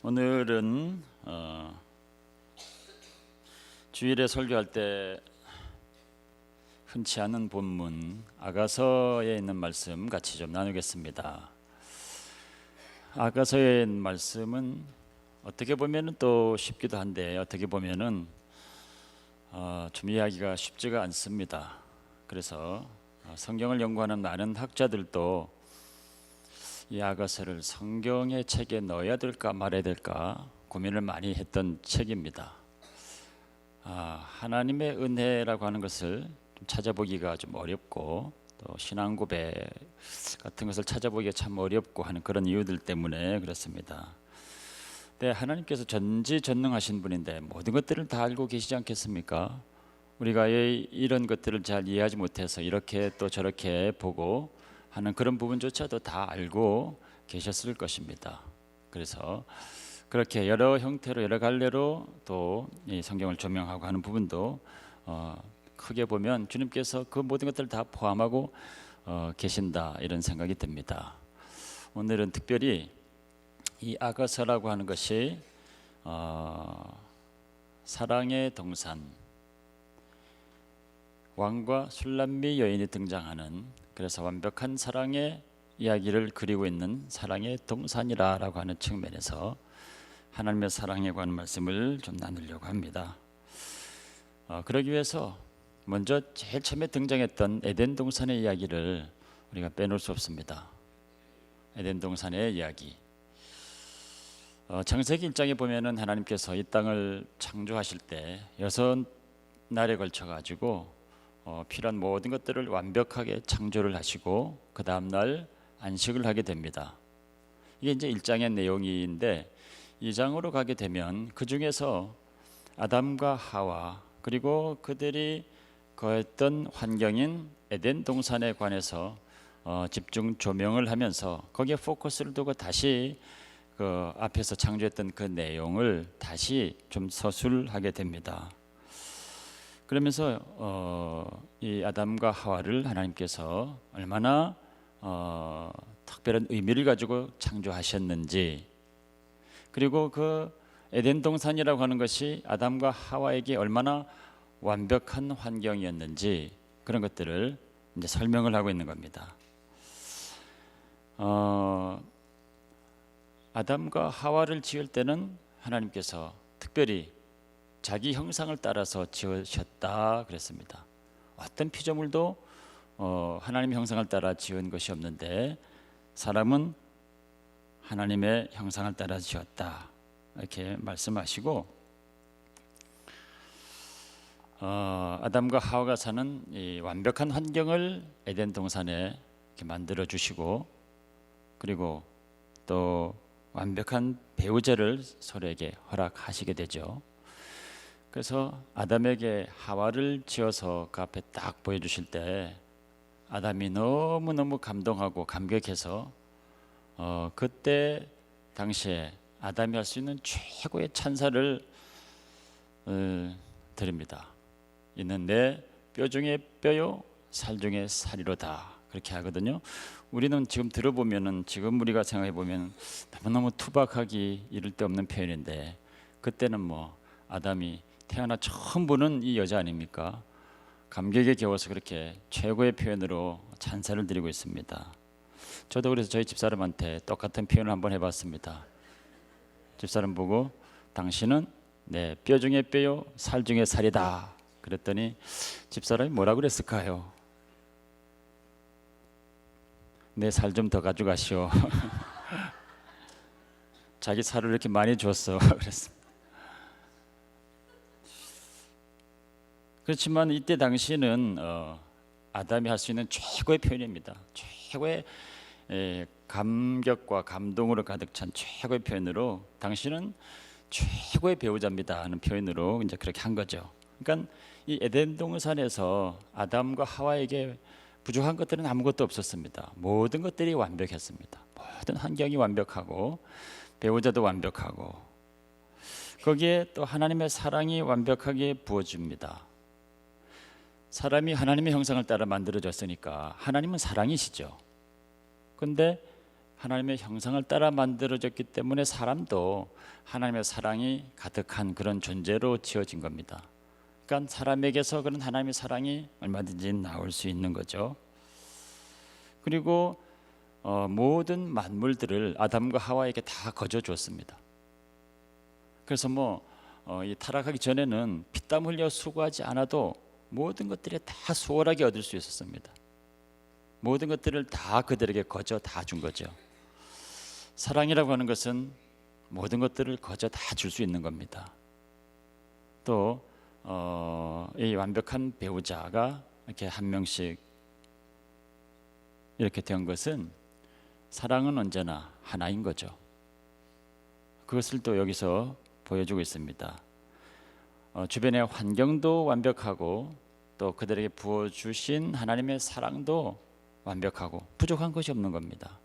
오늘은 주일에 설교할 때 흔치 않은 본문 아가서에 있는 말씀 같이 좀 나누겠습니다. 아가서에 있는 말씀은 어떻게 보면은 또 쉽기도 한데 어떻게 보면은 좀 이해하기가 쉽지가 않습니다. 그래서 성경을 연구하는 많은 학자들도 이 아가서를 성경의 책에 넣어야 될까 말아야 될까 고민을 많이 했던 책입니다. 하나님의 은혜라고 하는 것을 좀 찾아보기가 좀 어렵고 또 신앙 고백 같은 것을 찾아보기가 참 어렵고 하는 그런 이유들 때문에 그렇습니다. 네, 하나님께서 전지전능하신 분인데 모든 것들을 다 알고 계시지 않겠습니까? 우리가 이런 것들을 잘 이해하지 못해서 이렇게 또 저렇게 보고 하는 그런 부분조차도 다 알고 계셨을 것입니다. 그래서 그렇게 여러 형태로 여러 갈래로 또 이 성경을 조명하고 하는 부분도 크게 보면 주님께서 그 모든 것들을 다 포함하고 계신다 이런 생각이 듭니다. 오늘은 특별히 이 아가서라고 하는 것이 사랑의 동산, 왕과 술람미 여인이 등장하는, 그래서 완벽한 사랑의 이야기를 그리고 있는 사랑의 동산이라고 하는 측면에서 하나님의 사랑에 관한 말씀을 좀 나누려고 합니다. 그러기 위해서 먼저 제일 처음에 등장했던 에덴 동산의 이야기를 우리가 빼놓을 수 없습니다. 에덴 동산의 이야기. 창세기 1장에 보면은 하나님께서 이 땅을 창조하실 때 6날에 걸쳐 가지고 필요한 모든 것들을 완벽하게 창조를 하시고 그 다음날 안식을 하게 됩니다. 이게 이제 1장의 내용인데 2장으로 가게 되면 그 중에서 아담과 하와 그리고 그들이 거했던 환경인 에덴 동산에 관해서 집중 조명을 하면서 거기에 포커스를 두고 다시 그 앞에서 창조했던 그 내용을 다시 좀 서술하게 됩니다. 그러면서 이 아담과 하와를 하나님께서 얼마나 특별한 의미를 가지고 창조하셨는지, 그리고 그 에덴 동산이라고 하는 것이 아담과 하와에게 얼마나 완벽한 환경이었는지 그런 것들을 이제 설명을 하고 있는 겁니다. 아담과 하와를 지을 때는 하나님께서 특별히 자기 형상을 따라서 지으셨다 그랬습니다. 어떤 피조물도 하나님의 형상을 따라 지은 것이 없는데 사람은 하나님의 형상을 따라 지었다 이렇게 말씀하시고, 아담과 하와가 사는 이 완벽한 환경을 에덴 동산에 이렇게 만들어 주시고, 그리고 또 완벽한 배우자를 서로에게 허락하시게 되죠. 그래서 아담에게 하와를 지어서 그 앞에 딱 보여주실 때 아담이 너무너무 감동하고 감격해서 그때 당시에 아담이 할 수 있는 최고의 찬사를 드립니다. 이는 내 뼈 중에 뼈요 살 중에 살이로다 그렇게 하거든요. 우리는 지금 들어보면은 지금 우리가 생각해 보면 너무너무 투박하기 이를 데 없는 표현인데 그때는 뭐 아담이 태어나 처음 보는 이 여자 아닙니까? 감격에 겨워서 그렇게 최고의 표현으로 찬사를 드리고 있습니다. 저도 그래서 저희 집사람한테 똑같은 표현을 한번 해봤습니다. 집사람 보고 당신은 내 뼈 중에 뼈요 살 중에 살이다 그랬더니 집사람이 뭐라 그랬을까요? 내 살 좀 더 가져가시오. 자기 살을 이렇게 많이 줬어 그랬습니다. 그렇지만 이때 당시는 아담이 할 수 있는 최고의 표현입니다. 최고의 감격과 감동으로 가득 찬 최고의 표현으로 당신은 최고의 배우자입니다 하는 표현으로 이제 그렇게 한 거죠. 그러니까 이 에덴 동산에서 아담과 하와에게 부족한 것들은 아무것도 없었습니다. 모든 것들이 완벽했습니다. 모든 환경이 완벽하고 배우자도 완벽하고 거기에 또 하나님의 사랑이 완벽하게 부어집니다. 사람이 하나님의 형상을 따라 만들어졌으니까 하나님은 사랑이시죠. 그런데 하나님의 형상을 따라 만들어졌기 때문에 사람도 하나님의 사랑이 가득한 그런 존재로 지어진 겁니다. 그러니까 사람에게서 그런 하나님의 사랑이 얼마든지 나올 수 있는 거죠. 그리고 모든 만물들을 아담과 하와에게 다 거저 주었습니다. 그래서 이 타락하기 전에는 피땀 흘려 수고하지 않아도 모든 것들이 다 수월하게 얻을 수 있었습니다. 모든 것들을 다 그들에게 거저 다 준 거죠. 사랑이라고 하는 것은 모든 것들을 거저 다 줄 수 있는 겁니다. 또 이 완벽한 배우자가 이렇게 한 명씩 이렇게 된 것은 사랑은 언제나 하나인 거죠. 그것을 또 여기서 보여주고 있습니다. 주변의 환경도 완벽하고 또 그들에게 부어주신 하나님의 사랑도 완벽하고 부족한 것이 없는 겁니다.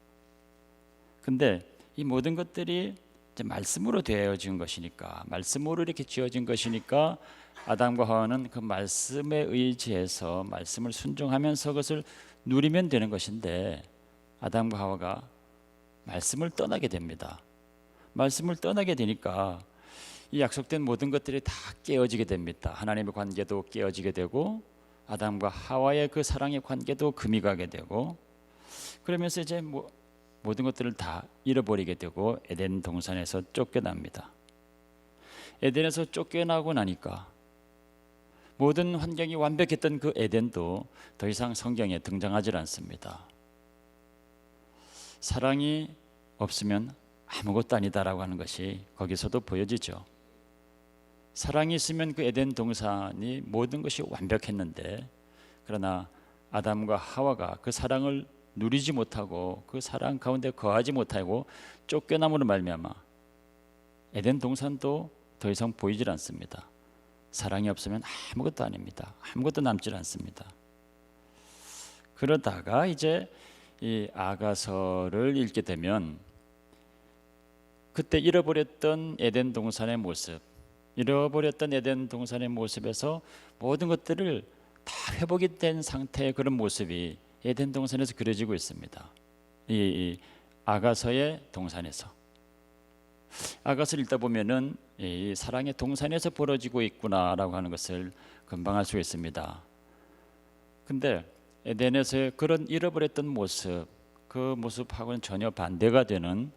근데 이 모든 것들이 이제 말씀으로 되어진 것이니까, 말씀으로 이렇게 지어진 것이니까 아담과 하와는 그 말씀에 의지해서 말씀을 순종하면서 그것을 누리면 되는 것인데, 아담과 하와가 말씀을 떠나게 됩니다. 말씀을 떠나게 되니까 이 약속된 모든 것들이 다 깨어지게 됩니다. 하나님의 관계도 깨어지게 되고 아담과 하와의 그 사랑의 관계도 금이 가게 되고, 그러면서 이제 모든 것들을 다 잃어버리게 되고 에덴 동산에서 쫓겨납니다. 에덴에서 쫓겨나고 나니까 모든 환경이 완벽했던 그 에덴도 더 이상 성경에 등장하지 않습니다. 사랑이 없으면 아무것도 아니다라고 하는 것이 거기서도 보여지죠. 사랑이 있으면 그 에덴 동산이 모든 것이 완벽했는데, 그러나 아담과 하와가 그 사랑을 누리지 못하고 그 사랑 가운데 거하지 못하고 쫓겨남으로 말미암아 에덴 동산도 더 이상 보이질 않습니다. 사랑이 없으면 아무것도 아닙니다. 아무것도 남질 않습니다. 그러다가 이제 이 아가서를 읽게 되면 그때 잃어버렸던 에덴 동산의 모습, 잃어버렸던 에덴 동산의 모습에서 모든 것들을 다 회복이 된 상태의 그런 모습이 에덴 동산에서 그려지고 있습니다. 이 아가서의 동산에서, 아가서를 읽다 보면은 이 사랑의 동산에서 벌어지고 있구나라고 하는 것을 금방 알 수 있습니다. 근데 에덴에서의 그런 잃어버렸던 모습, 그 모습하고는 전혀 반대가 되는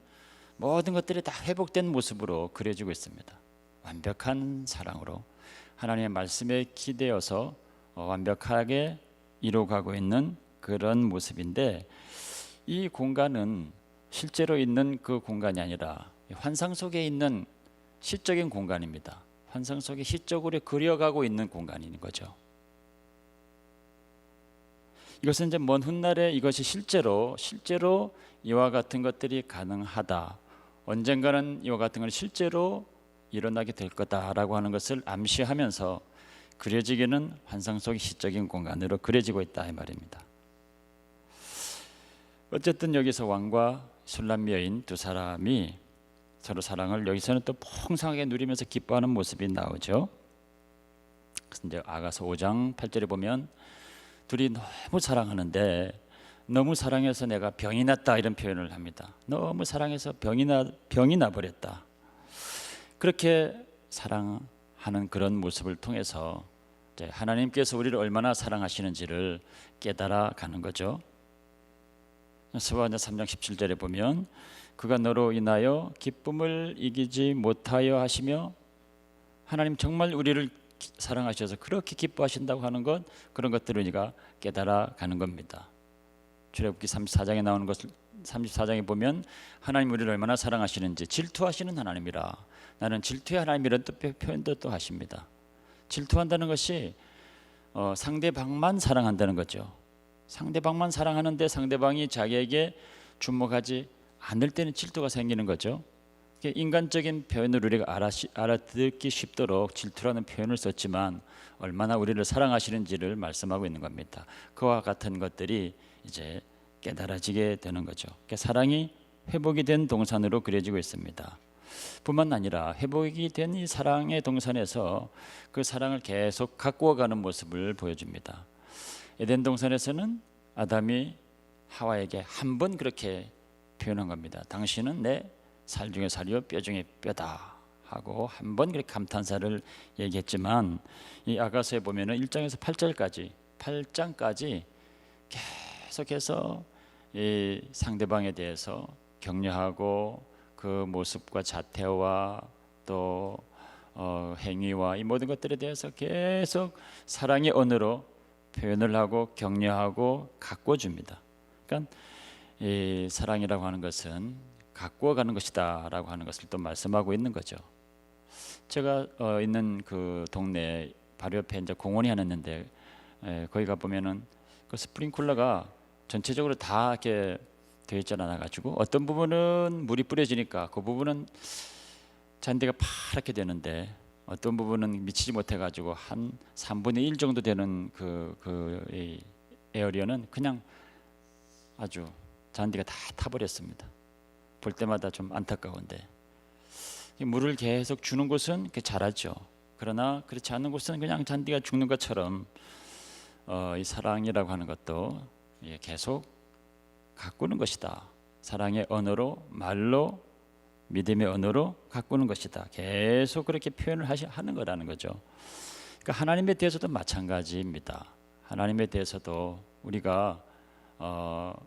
모든 것들이 다 회복된 모습으로 그려지고 있습니다. 완벽한 사랑으로 하나님의 말씀에 기대어서 완벽하게 이루어가고 있는 그런 모습인데, 이 공간은 실제로 있는 그 공간이 아니라 환상 속에 있는 시적인 공간입니다. 환상 속에 시적으로 그려가고 있는 공간인 거죠. 이것은 이제 먼 훗날에 이것이 실제로 이와 같은 것들이 가능하다, 언젠가는 이와 같은 건 실제로 일어나게 될 거다라고 하는 것을 암시하면서 그려지기는 환상 속의 시적인 공간으로 그려지고 있다 이 말입니다. 어쨌든 여기서 왕과 술람 여인 두 사람이 서로 사랑을 여기서는 또 풍성하게 누리면서 기뻐하는 모습이 나오죠. 그런데 아가서 5장 8절에 보면 둘이 너무 사랑하는데, 너무 사랑해서 내가 병이 났다 이런 표현을 합니다. 너무 사랑해서 병이 나버렸다. 그렇게 사랑하는 그런 모습을 통해서 이제 하나님께서 우리를 얼마나 사랑하시는지를 깨달아 가는 거죠. 스바냐 3장 17절에 보면 그가 너로 인하여 기쁨을 이기지 못하여 하시며, 하나님 정말 우리를 사랑하셔서 그렇게 기뻐하신다고 하는 것, 그런 것들을 우리가 깨달아 가는 겁니다. 출애굽기 34장에 나오는 것을 34장에 보면 하나님 우리를 얼마나 사랑하시는지, 질투하시는 하나님이라, 나는 질투의 하나님이라는 표현도 또 하십니다. 질투한다는 것이 상대방만 사랑한다는 거죠. 상대방만 사랑하는데 상대방이 자기에게 주목하지 않을 때는 질투가 생기는 거죠. 인간적인 표현으로 우리가 알아듣기 쉽도록 질투라는 표현을 썼지만 얼마나 우리를 사랑하시는지를 말씀하고 있는 겁니다. 그와 같은 것들이 이제 깨달아지게 되는 거죠. 사랑이 회복이 된 동산으로 그려지고 있습니다. 뿐만 아니라 회복이 된 이 사랑의 동산에서 그 사랑을 계속 가꾸어가는 모습을 보여줍니다. 에덴 동산에서는 아담이 하와에게 한 번 그렇게 표현한 겁니다. 당신은 내 살 중에 살이요 뼈 중에 뼈다 하고 한 번 그렇게 감탄사를 얘기했지만, 이 아가서에 보면은 1장에서 8장까지 계속해서 이 상대방에 대해서 격려하고 그 모습과 자태와 또 행위와 이 모든 것들에 대해서 계속 사랑의 언어로 표현을 하고 격려하고 가꿔줍니다. 그러니까 이 사랑이라고 하는 것은 가꾸어 가는 것이다라고 하는 것을 또 말씀하고 있는 거죠. 제가 있는 그 동네 바로 옆에 이제 공원이 하나 있는데, 거기 가 보면은 그 스프링클러가 전체적으로 다 이렇게 되어 있지 않아 가지고 어떤 부분은 물이 뿌려지니까 그 부분은 잔디가 파랗게 되는데, 어떤 부분은 미치지 못해 가지고 한 3분의 1 정도 되는 이 에어리어는 그냥 아주 잔디가 다 타버렸습니다. 볼 때마다 좀 안타까운데, 물을 계속 주는 곳은 자라죠. 그러나 그렇지 않은 곳은 그냥 잔디가 죽는 것처럼 이 사랑이라고 하는 것도 계속 가꾸는 것이다. 사랑의 언어로, 말로, 믿음의 언어로 가꾸는 것이다. 계속 그렇게 표현을 하는 거라는 거죠. 그러니까 하나님에 대해서도 마찬가지입니다. 하나님에 대해서도 우리가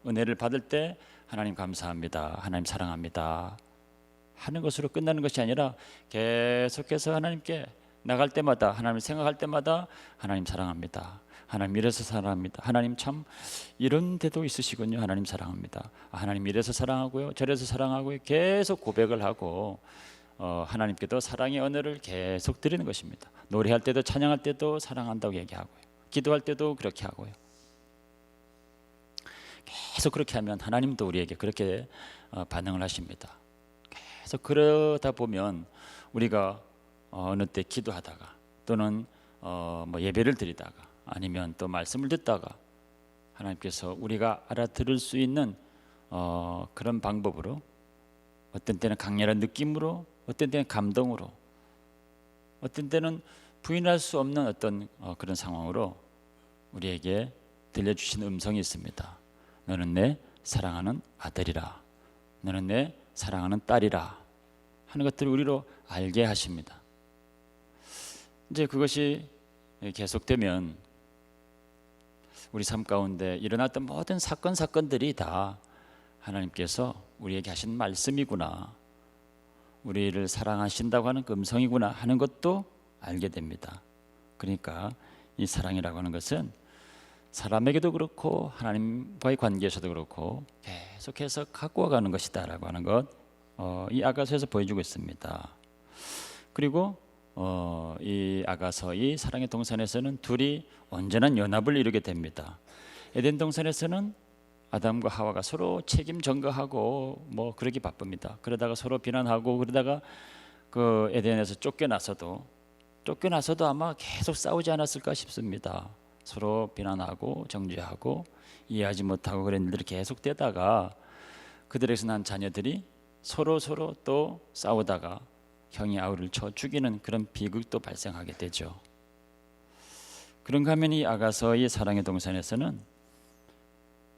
은혜를 받을 때 하나님 감사합니다, 하나님 사랑합니다 하는 것으로 끝나는 것이 아니라 계속해서 하나님께 나갈 때마다, 하나님을 생각할 때마다 하나님 사랑합니다, 하나님 이래서 사랑합니다, 하나님 참 이런 데도 있으시군요, 하나님 사랑합니다, 하나님 이래서 사랑하고요, 저래서 사랑하고요, 계속 고백을 하고 하나님께도 사랑의 언어를 계속 드리는 것입니다. 노래할 때도 찬양할 때도 사랑한다고 얘기하고요, 기도할 때도 그렇게 하고요. 계속 그렇게 하면 하나님도 우리에게 그렇게 반응을 하십니다. 계속 그러다 보면 우리가 어느 때 기도하다가 또는 뭐 예배를 드리다가 아니면 또 말씀을 듣다가 하나님께서 우리가 알아들을 수 있는 그런 방법으로, 어떤 때는 강렬한 느낌으로, 어떤 때는 감동으로, 어떤 때는 부인할 수 없는 어떤 그런 상황으로 우리에게 들려주신 음성이 있습니다. 너는 내 사랑하는 아들이라, 너는 내 사랑하는 딸이라 하는 것들을 우리로 알게 하십니다. 이제 그것이 계속되면 우리 삶 가운데 일어났던 모든 사건들이 다 하나님께서 우리에게 하신 말씀이구나, 우리를 사랑하신다고 하는 음성이구나 하는 것도 알게 됩니다. 그러니까 이 사랑이라고 하는 것은 사람에게도 그렇고 하나님과의 관계에서도 그렇고 계속해서 갖고 가는 것이다 라고 하는 것, 이 아가서에서 보여주고 있습니다. 그리고 이 아가서, 이 사랑의 동산에서는 둘이 온전한 연합을 이루게 됩니다. 에덴 동산에서는 아담과 하와가 서로 책임 전가하고 뭐 그러기 바쁩니다. 그러다가 서로 비난하고, 그러다가 그 에덴에서 쫓겨나서도 아마 계속 싸우지 않았을까 싶습니다. 서로 비난하고 정죄하고 이해하지 못하고 그런 일들이 계속되다가 그들에게서 난 자녀들이 서로 또 싸우다가 형이 아우를 쳐 죽이는 그런 비극도 발생하게 되죠. 그런가 하면 이 아가서의 사랑의 동산에서는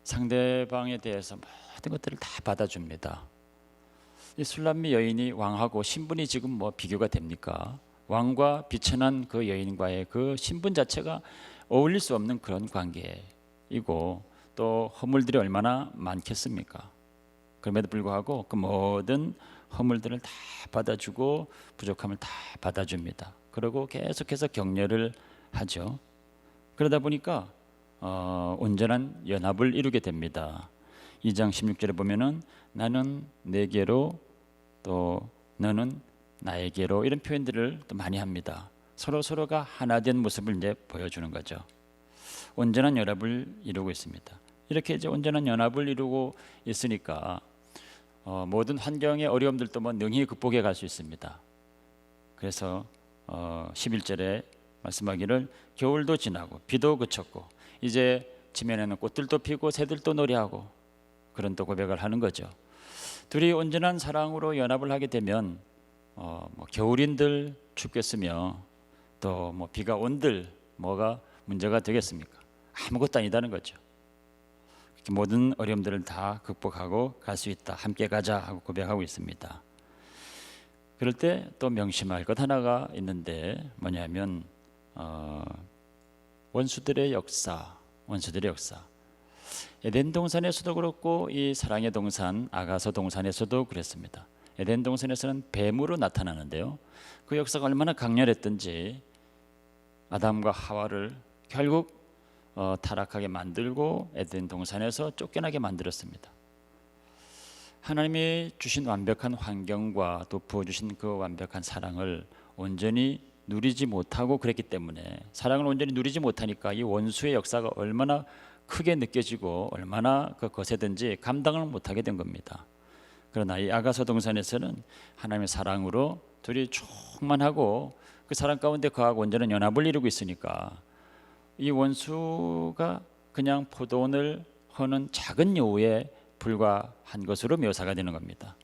상대방에 대해서 모든 것들을 다 받아줍니다. 이 술람미 여인이 왕하고 신분이 지금 뭐 비교가 됩니까? 왕과 비천한 그 여인과의 그 신분 자체가 어울릴 수 없는 그런 관계이고, 또 허물들이 얼마나 많겠습니까? 그럼에도 불구하고 그 모든 허물들을 다 받아주고 부족함을 다 받아줍니다. 그리고 계속해서 격려를 하죠. 그러다 보니까 온전한 연합을 이루게 됩니다. 2장 16절에 보면은 나는 내게로 또 너는 나에게로, 이런 표현들을 또 많이 합니다. 서로가 하나 된 모습을 이제 보여주는 거죠. 온전한 연합을 이루고 있습니다. 이렇게 이제 온전한 연합을 이루고 있으니까 모든 환경의 어려움들도 뭐 능히 극복해 갈 수 있습니다. 그래서 11절에 말씀하기를 겨울도 지나고 비도 그쳤고 이제 지면에는 꽃들도 피고 새들도 노래하고, 그런 또 고백을 하는 거죠. 둘이 온전한 사랑으로 연합을 하게 되면 뭐 겨울인들 춥겠으며 또 뭐 비가 온들 뭐가 문제가 되겠습니까? 아무것도 아니다는 거죠. 모든 어려움들을 다 극복하고 갈 수 있다. 함께 가자 하고 고백하고 있습니다. 그럴 때 또 명심할 것 하나가 있는데 뭐냐면 원수들의 역사. 에덴 동산에서도 그렇고 이 사랑의 동산 아가서 동산에서도 그랬습니다. 에덴 동산에서는 뱀으로 나타나는데요. 그 역사가 얼마나 강렬했던지 아담과 하와를 결국 타락하게 만들고 에덴 동산에서 쫓겨나게 만들었습니다. 하나님이 주신 완벽한 환경과 또 부어주신 그 완벽한 사랑을 온전히 누리지 못하고 그랬기 때문에 사랑을 온전히 누리지 못하니까 이 원수의 역사가 얼마나 크게 느껴지고 얼마나 거세든지 감당을 못하게 된 겁니다. 그러나 이 아가서 동산에서는 하나님의 사랑으로 둘이 충만하고 그 사랑 가운데 거하고 온전한 연합을 이루고 있으니까 이 원수가 그냥 포도원을 허는 작은 여우에 불과한 것으로 묘사가 되는 겁니다.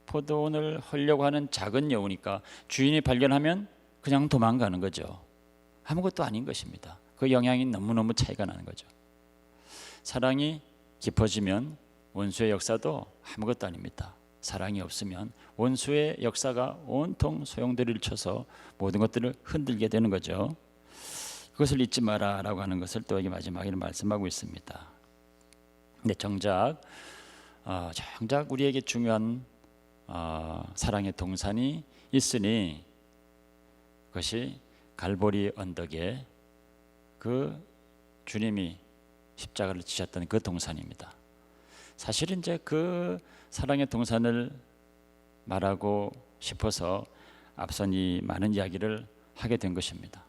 포도원을 헐려고 하는 작은 여우니까 주인이 발견하면 그냥 도망가는 거죠. 아무것도 아닌 것입니다. 그 영향이 너무너무 차이가 나는 거죠. 사랑이 깊어지면 원수의 역사도 아무것도 아닙니다. 사랑이 없으면 원수의 역사가 온통 소용돌이를 쳐서 모든 것들을 흔들게 되는 거죠. 그것을 잊지 마라라고 하는 것을 또 여기 마지막에 말씀하고 있습니다. 근데 정작 우리에게 중요한 사랑의 동산이 있으니 그것이 갈보리 언덕에 그 주님이 십자가를 지셨던 그 동산입니다. 사실 이제 그 사랑의 동산을 말하고 싶어서 앞선 이 많은 이야기를 하게 된 것입니다.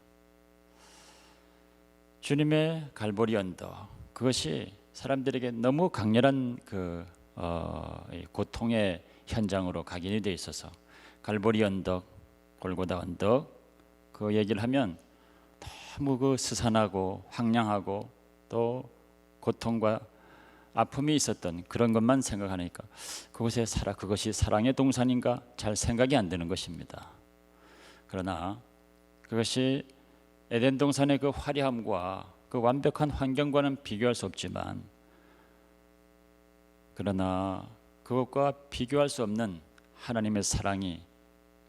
주님의 갈보리 언덕, 그것이 사람들에게 너무 강렬한 고통의 현장으로 각인이 되어 있어서 갈보리 언덕, 골고다 언덕 그 얘기를 하면 너무 그 스산하고 황량하고 또 고통과 아픔이 있었던 그런 것만 생각하니까 그것이 사랑의 동산인가 잘 생각이 안 되는 것입니다. 그러나 그것이 에덴 동산의 그 화려함과 그 완벽한 환경과는 비교할 수 없지만 그러나 그것과 비교할 수 없는 하나님의 사랑이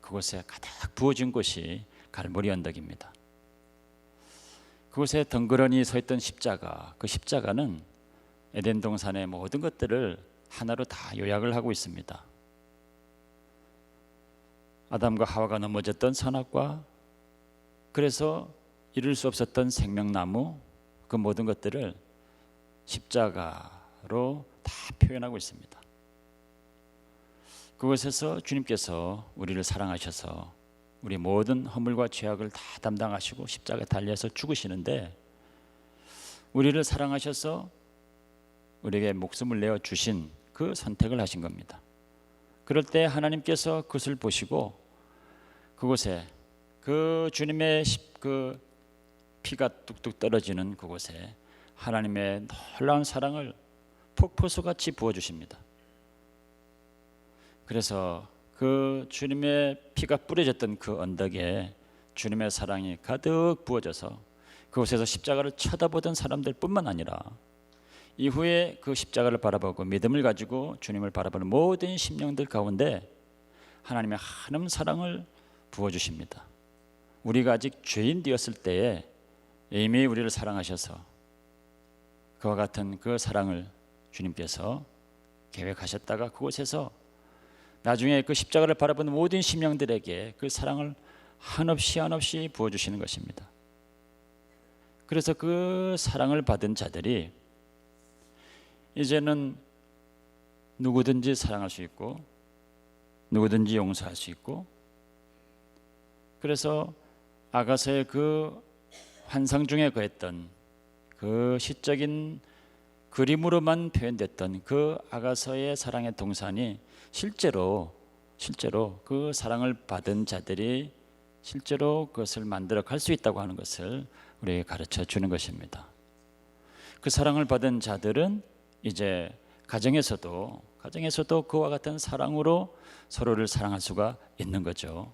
그곳에 가득 부어진 곳이 갈보리 언덕입니다. 그곳에 덩그러니 서 있던 십자가, 그 십자가는 에덴 동산의 모든 것들을 하나로 다 요약을 하고 있습니다. 아담과 하와가 넘어졌던 선악과, 그래서 이룰 수 없었던 생명나무, 그 모든 것들을 십자가로 다 표현하고 있습니다. 그곳에서 주님께서 우리를 사랑하셔서 우리 모든 허물과 죄악을 다 담당하시고 십자가에 달려서 죽으시는데 우리를 사랑하셔서 우리에게 목숨을 내어 주신 그 선택을 하신 겁니다. 그럴 때 하나님께서 그것을 보시고 그곳에 그 주님의 그 피가 뚝뚝 떨어지는 그곳에 하나님의 놀라운 사랑을 폭포수같이 부어주십니다. 그래서 그 주님의 피가 뿌려졌던 그 언덕에 주님의 사랑이 가득 부어져서 그곳에서 십자가를 쳐다보던 사람들 뿐만 아니라 이후에 그 십자가를 바라보고 믿음을 가지고 주님을 바라보는 모든 심령들 가운데 하나님의 한없는 사랑을 부어주십니다. 우리가 아직 죄인 되었을 때에 이미 우리를 사랑하셔서 그와 같은 그 사랑을 주님께서 계획하셨다가 그곳에서 나중에 그 십자가를 바라보는 모든 심령들에게 그 사랑을 한없이 부어주시는 것입니다. 그래서 그 사랑을 받은 자들이 이제는 누구든지 사랑할 수 있고 누구든지 용서할 수 있고, 그래서 아가서의 그 환상 중에 거했던 그 시적인 그림으로만 표현됐던 그 아가서의 사랑의 동산이 실제로 그 사랑을 받은 자들이 실제로 그것을 만들어 갈 수 있다고 하는 것을 우리에게 가르쳐 주는 것입니다. 그 사랑을 받은 자들은 이제 가정에서도 그와 같은 사랑으로 서로를 사랑할 수가 있는 거죠.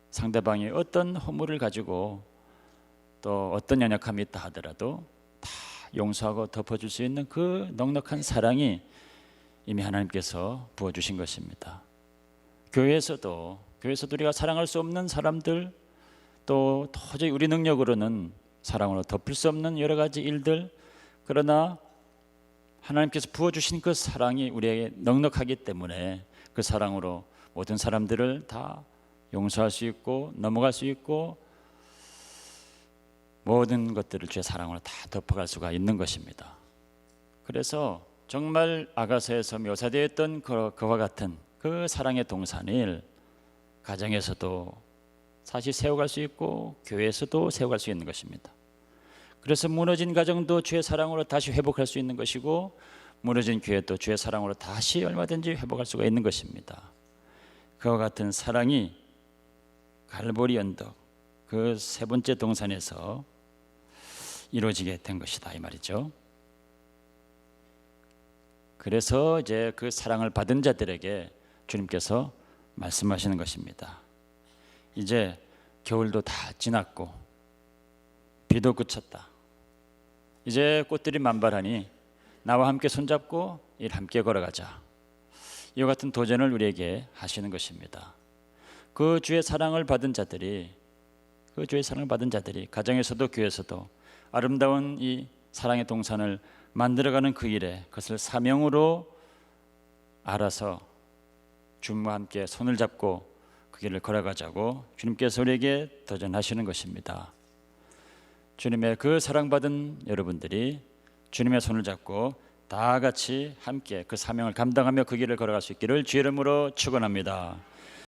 상대방이 어떤 허물을 가지고 또 어떤 연약함이 있다 하더라도 다 용서하고 덮어줄 수 있는 그 넉넉한 사랑이 이미 하나님께서 부어주신 것입니다. 교회에서도 우리가 사랑할 수 없는 사람들, 또 도저히 우리 능력으로는 사랑으로 덮을 수 없는 여러 가지 일들, 그러나 하나님께서 부어주신 그 사랑이 우리에게 넉넉하기 때문에 그 사랑으로 모든 사람들을 다 용서할 수 있고 넘어갈 수 있고 모든 것들을 주의 사랑으로 다 덮어갈 수가 있는 것입니다. 그래서 정말 아가서에서 묘사되어 있던 그와 같은 그 사랑의 동산을 가정에서도 다시 세워갈 수 있고 교회에서도 세워갈 수 있는 것입니다. 그래서 무너진 가정도 주의 사랑으로 다시 회복할 수 있는 것이고 무너진 교회도 주의 사랑으로 다시 얼마든지 회복할 수가 있는 것입니다. 그와 같은 사랑이 갈보리 언덕 그 세 번째 동산에서 이루어지게 된 것이다 이 말이죠. 그래서 이제 그 사랑을 받은 자들에게 주님께서 말씀하시는 것입니다. 이제 겨울도 다 지났고 비도 그쳤다. 이제 꽃들이 만발하니 나와 함께 손잡고 일 함께 걸어가자. 이와 같은 도전을 우리에게 하시는 것입니다. 그 주의 사랑을 받은 자들이 가정에서도 교회에서도 아름다운 이 사랑의 동산을 만들어가는 그 일에 그것을 사명으로 알아서 주님과 함께 손을 잡고 그 길을 걸어가자고 주님께서 우리에게 도전하시는 것입니다. 주님의 그 사랑받은 여러분들이 주님의 손을 잡고 다 같이 함께 그 사명을 감당하며 그 길을 걸어갈 수 있기를 주의 이름으로 축원합니다.